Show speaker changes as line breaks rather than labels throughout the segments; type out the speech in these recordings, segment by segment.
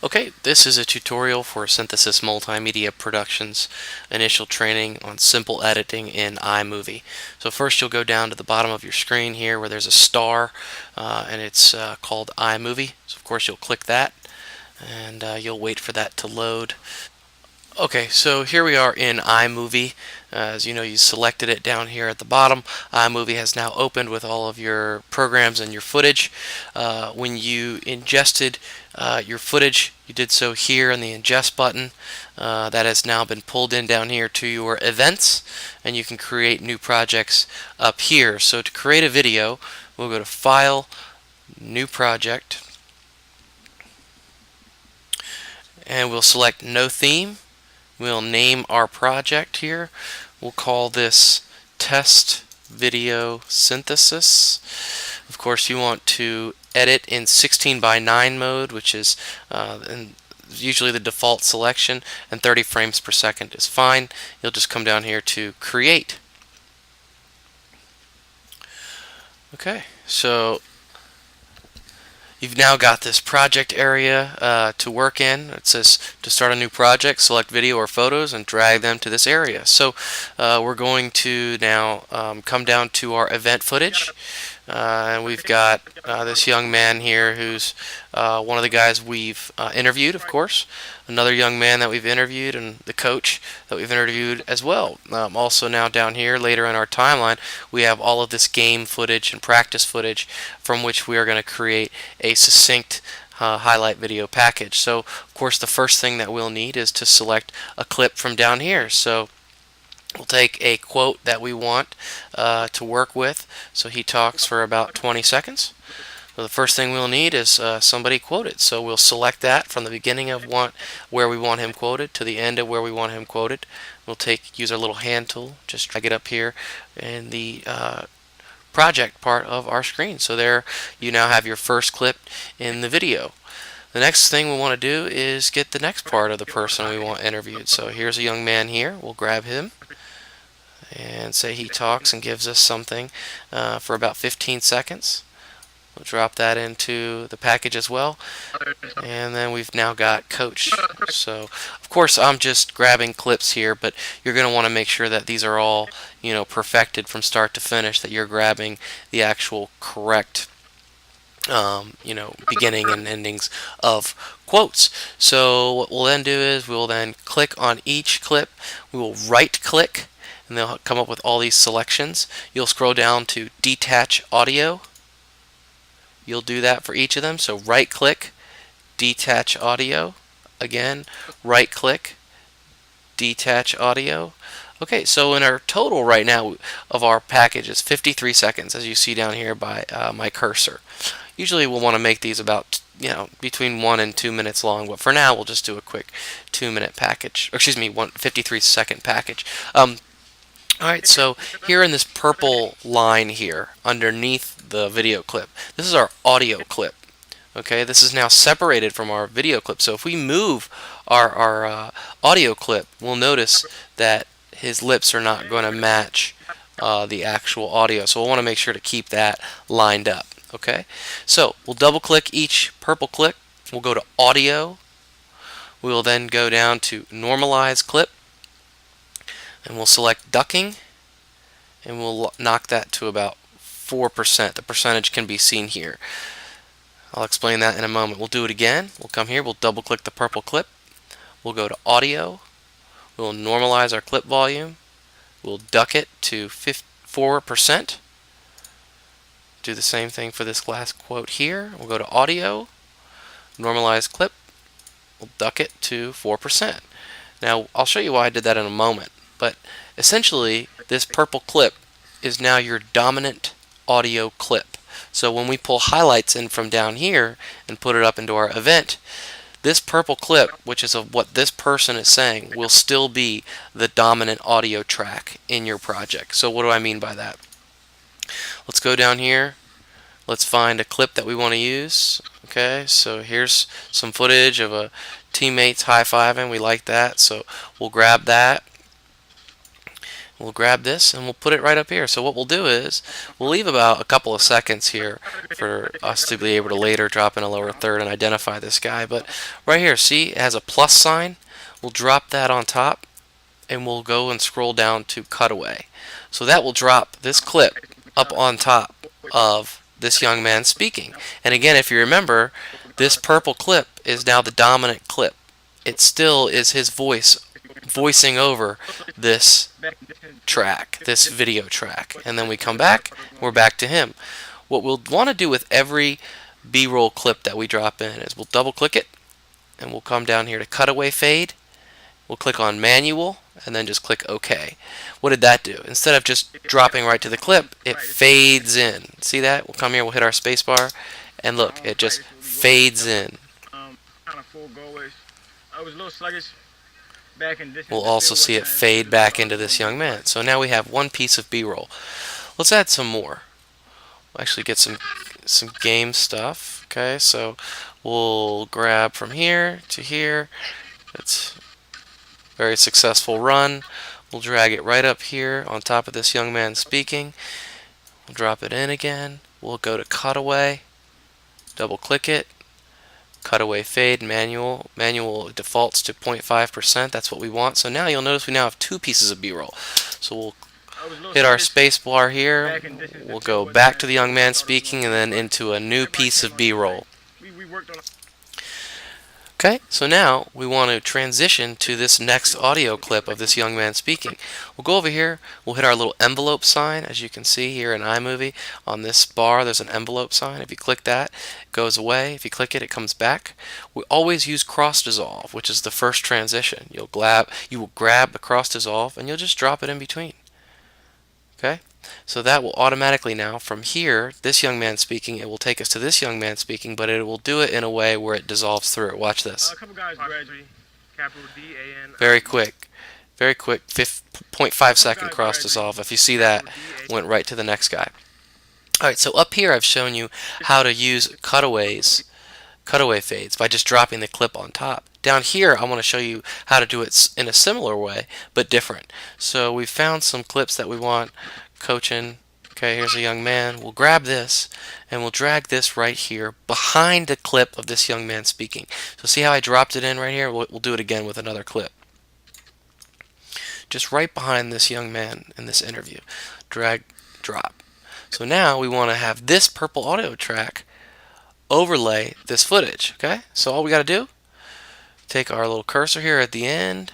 Okay, this is a tutorial for Synthesis Multimedia Productions initial training on simple editing in iMovie. So first you'll go down to the bottom of your screen here where there's a star and it's called iMovie. So of course you'll click that and you'll wait for that to load. Okay, so here we are in iMovie. As you know, you selected it down here at the bottom. iMovie has now opened with all of your programs and your footage. When you ingested your footage, you did so here in the ingest button. That has now been pulled in down here to your events, and you can create new projects up here. So to create a video, we'll go to File, New Project, and we'll select No Theme. We'll name our project here. We'll call this Test Video Synthesis. Of course, you want to edit in 16:9 mode, which is usually the default selection, and 30 frames per second is fine. You'll just come down here to Create. Okay, so you've now got this project area to work in. It says to start a new project, select video or photos and drag them to this area. So we're going to now come down to our event footage. And we've got this young man here who's one of the guys we've interviewed, of course. Another young man that we've interviewed, and the coach that we've interviewed as well. Also now down here, later in our timeline, we have all of this game footage and practice footage from which we are going to create a succinct highlight video package. So, of course, the first thing that we'll need is to select a clip from down here. So we'll take a quote that we want to work with. So he talks for about 20 seconds. So the first thing we'll need is somebody quoted. So we'll select that from the beginning of where we want him quoted to the end of where we want him quoted. We'll use our little hand tool, just drag it up here in the project part of our screen. So there you now have your first clip in the video. The next thing we want to do is get the next part of the person we want interviewed. So here's a young man here. We'll grab him and say he talks and gives us something for about 15 seconds. We'll drop that into the package as well. And then we've now got coach. So of course I'm just grabbing clips here, but you're going to want to make sure that these are all, perfected from start to finish, that you're grabbing the actual correct beginning and endings of quotes. So what we'll then do is we'll then click on each clip. We will right click and they'll come up with all these selections. You'll scroll down to Detach Audio. You'll do that for each of them. So right click, Detach Audio. Again, right click, Detach Audio. Okay, so in our total right now of our package is 53 seconds, as you see down here by my cursor. Usually we'll want to make these about between 1 and 2 minutes long, but for now we'll just do a quick 2-minute package, or excuse me, 53-second package. Alright, so here in this purple line here underneath the video clip, this is our audio clip. Okay, this is now separated from our video clip. So if we move our audio clip, we'll notice that his lips are not going to match the actual audio. So we'll want to make sure to keep that lined up. Okay, so we'll double click each purple clip. We'll go to Audio. We'll then go down to Normalize Clip. And we'll select ducking, and we'll knock that to about 4%. The percentage can be seen here. I'll explain that in a moment. We'll do it again. We'll come here, we'll double click the purple clip. We'll go to Audio. We'll normalize our clip volume. We'll duck it to 4%. Do the same thing for this last quote here. We'll go to Audio, normalize clip. We'll duck it to 4%. Now, I'll show you why I did that in a moment. But essentially, this purple clip is now your dominant audio clip. So when we pull highlights in from down here and put it up into our event, this purple clip, which is of what this person is saying, will still be the dominant audio track in your project. So what do I mean by that? Let's go down here. Let's find a clip that we want to use. Okay, so here's some footage of a teammates high-fiving. We like that, so we'll grab that. We'll grab this and we'll put it right up here. So what we'll do is we'll leave about a couple of seconds here for us to be able to later drop in a lower third and identify this guy. But right here, see, it has a plus sign. We'll drop that on top and we'll go and scroll down to Cutaway. So that will drop this clip up on top of this young man speaking. And again, if you remember, this purple clip is now the dominant clip. It still is his voice voicing over this track, this video track. And then we come back, we're back to him. What we'll want to do with every B-roll clip that we drop in is we'll double click it and we'll come down here to Cutaway Fade. We'll click on Manual and then just click OK. What did that do? Instead of just dropping right to the clip, it fades in. See that? We'll come here, we'll hit our spacebar, and look, it just fades in. We'll also see it fade back into this young man. So now we have one piece of B-roll. Let's add some more. We'll actually get some game stuff. Okay, so we'll grab from here to here. It's a very successful run. We'll drag it right up here on top of this young man speaking. We'll drop it in again. We'll go to Cutaway, double click it, Cutaway Fade, Manual. Manual defaults to 0.5%. That's what we want. So now you'll notice we now have two pieces of B-roll. So we'll hit our space bar here. We'll go back to the young man speaking and then into a new piece of B-roll. Okay, so now we want to transition to this next audio clip of this young man speaking. We'll go over here, we'll hit our little envelope sign. As you can see here in iMovie, on this bar there's an envelope sign. If you click that, it goes away. If you click it, it comes back. We always use cross dissolve, which is the first transition. You will grab the cross dissolve and you'll just drop it in between. Okay? So that will automatically now, from here, this young man speaking, it will take us to this young man speaking, but it will do it in a way where it dissolves through. Watch this. Very quick. Very quick, 0.5 second cross dissolve. If you see that, went right to the next guy. Alright, so up here I've shown you how to use cutaway fades by just dropping the clip on top. Down here I want to show you how to do it in a similar way, but different. So we found some clips that we want coaching. Okay, here's a young man. We'll grab this and we'll drag this right here behind the clip of this young man speaking. So see how I dropped it in right here? We'll do it again with another clip. Just right behind this young man in this interview. Drag, drop. So now we want to have this purple audio track overlay this footage. Okay, so all we got to do, take our little cursor here at the end,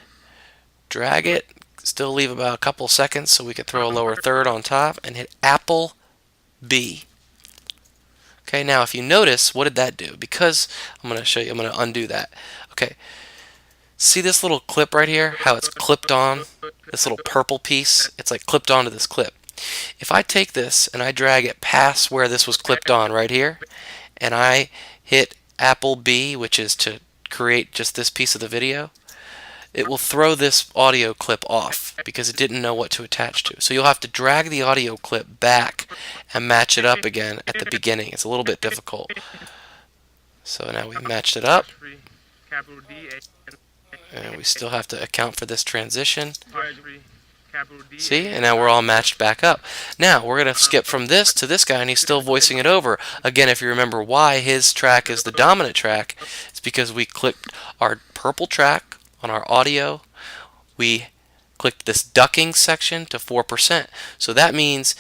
drag it, still leave about a couple seconds so we can throw a lower third on top, and hit Apple B. Okay, now if you notice, what did that do? Because I'm going to show you, I'm going to undo that. Okay, see this little clip right here, how it's clipped on, this little purple piece, it's like clipped onto this clip. If I take this and I drag it past where this was clipped on right here, and I hit Apple B, which is to create just this piece of the video, it will throw this audio clip off because it didn't know what to attach to. So you'll have to drag the audio clip back and match it up again at the beginning. It's a little bit difficult. So now we've matched it up. And we still have to account for this transition. See? And now we're all matched back up. Now we're going to skip from this to this guy, and he's still voicing it over. Again, if you remember why his track is the dominant track, it's because we clicked our purple track on our audio. We clicked this ducking section to 4%. So that means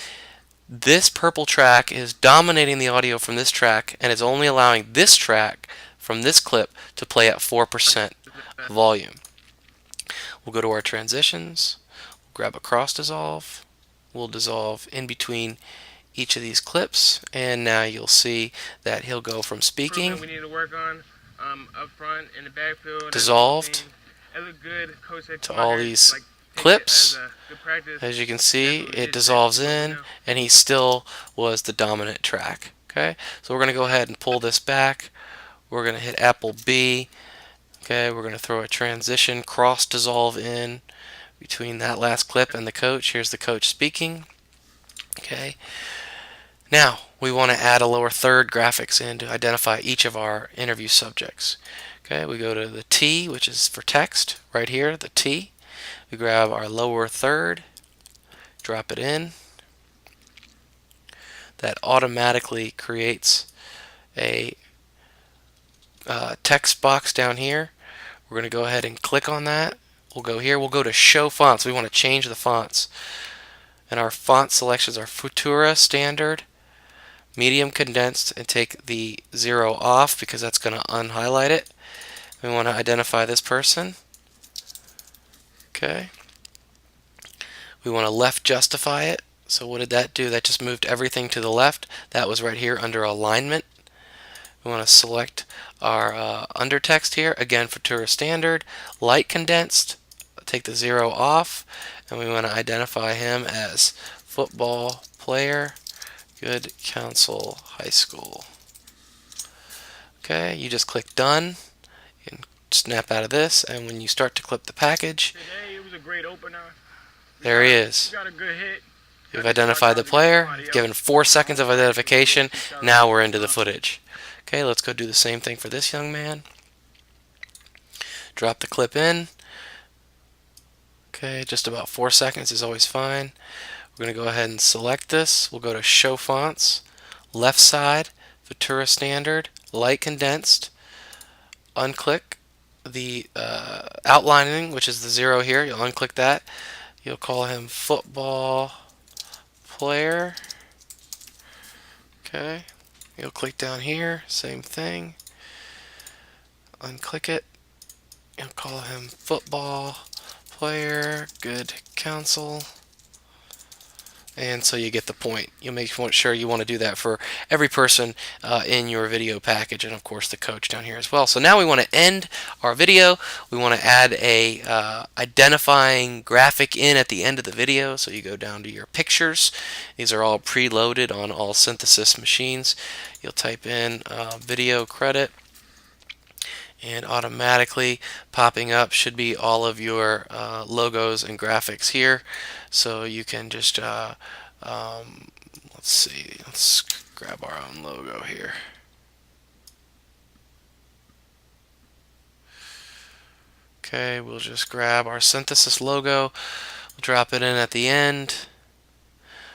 this purple track is dominating the audio from this track, and it's only allowing this track from this clip to play at 4% volume. We'll go to our transitions, grab a cross dissolve, we'll dissolve in between each of these clips, and now you'll see that he'll go from speaking, dissolved, to all these clips. As you can see, it dissolves in, and he still was the dominant track. Okay, so we're going to go ahead and pull this back. We're going to hit Apple B. Okay, we're going to throw a transition cross dissolve in between that last clip and the coach. Here's the coach speaking. Okay, now we want to add a lower third graphics in to identify each of our interview subjects. Okay, we go to the T, which is for text, right here, the T. We grab our lower third, drop it in. That automatically creates a text box down here. We're going to go ahead and click on that. We'll go here. We'll go to Show Fonts. We want to change the fonts. And our font selections are Futura Standard, Medium Condensed, and take the 0 off because that's going to unhighlight it. We want to identify this person. Okay. We want to left justify it. So what did that do? That just moved everything to the left. That was right here under alignment. We want to select our undertext here. Again, Futura Standard, Light Condensed. Take the 0 off. And we want to identify him as football player, Good Counsel High School. Okay, you just click Done. You can snap out of this, and when you start to clip the package,
today it was a great opener.
There he is.
Got a good hit.
We've identified the player, given 4 seconds of identification. Now we're into the footage. Okay, let's go do the same thing for this young man. Drop the clip in. Okay, just about 4 seconds is always fine. We're going to go ahead and select this. We'll go to Show Fonts, left side, Futura Standard, Light Condensed. Unclick the outlining, which is the 0 here. You'll unclick that. You'll call him football player. Okay. You'll click down here, same thing. Unclick it. You'll call him football player, Good Counsel. And so you get the point. You'll make sure you want to do that for every person in your video package, and of course the coach down here as well. So now we want to end our video. We want to add a identifying graphic in at the end of the video. So you go down to your pictures. These are all preloaded on all Synthesis machines. You'll type in video credit, and automatically popping up should be all of your logos and graphics here. So you can just let's see, let's grab our own logo here. Okay, we'll just grab our Synthesis logo, we'll drop it in at the end.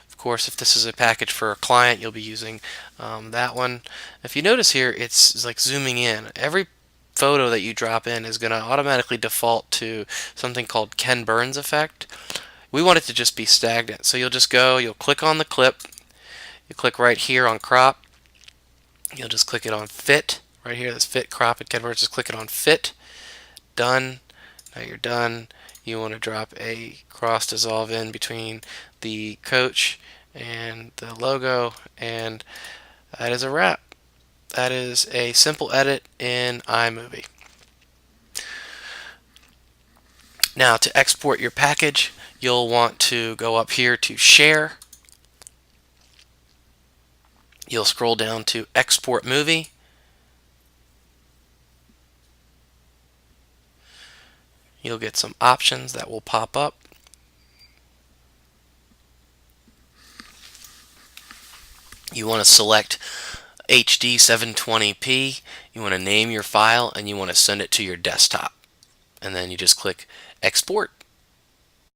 Of course, if this is a package for a client, you'll be using that one. If you notice here, it's like zooming in. Every photo that you drop in is going to automatically default to something called Ken Burns effect. We want it to just be stagnant. So you'll just go, you'll click on the clip, you click right here on crop, you'll just click it on fit, right here, this fit crop at Ken Burns, just click it on fit, done. Now you're done. You want to drop a cross dissolve in between the coach and the logo, and that is a wrap. That is a simple edit in iMovie. Now to export your package, you'll want to go up here to Share. You'll scroll down to Export Movie. You'll get some options that will pop up. You want to select HD 720p, you want to name your file, and you want to send it to your desktop. And then you just click Export.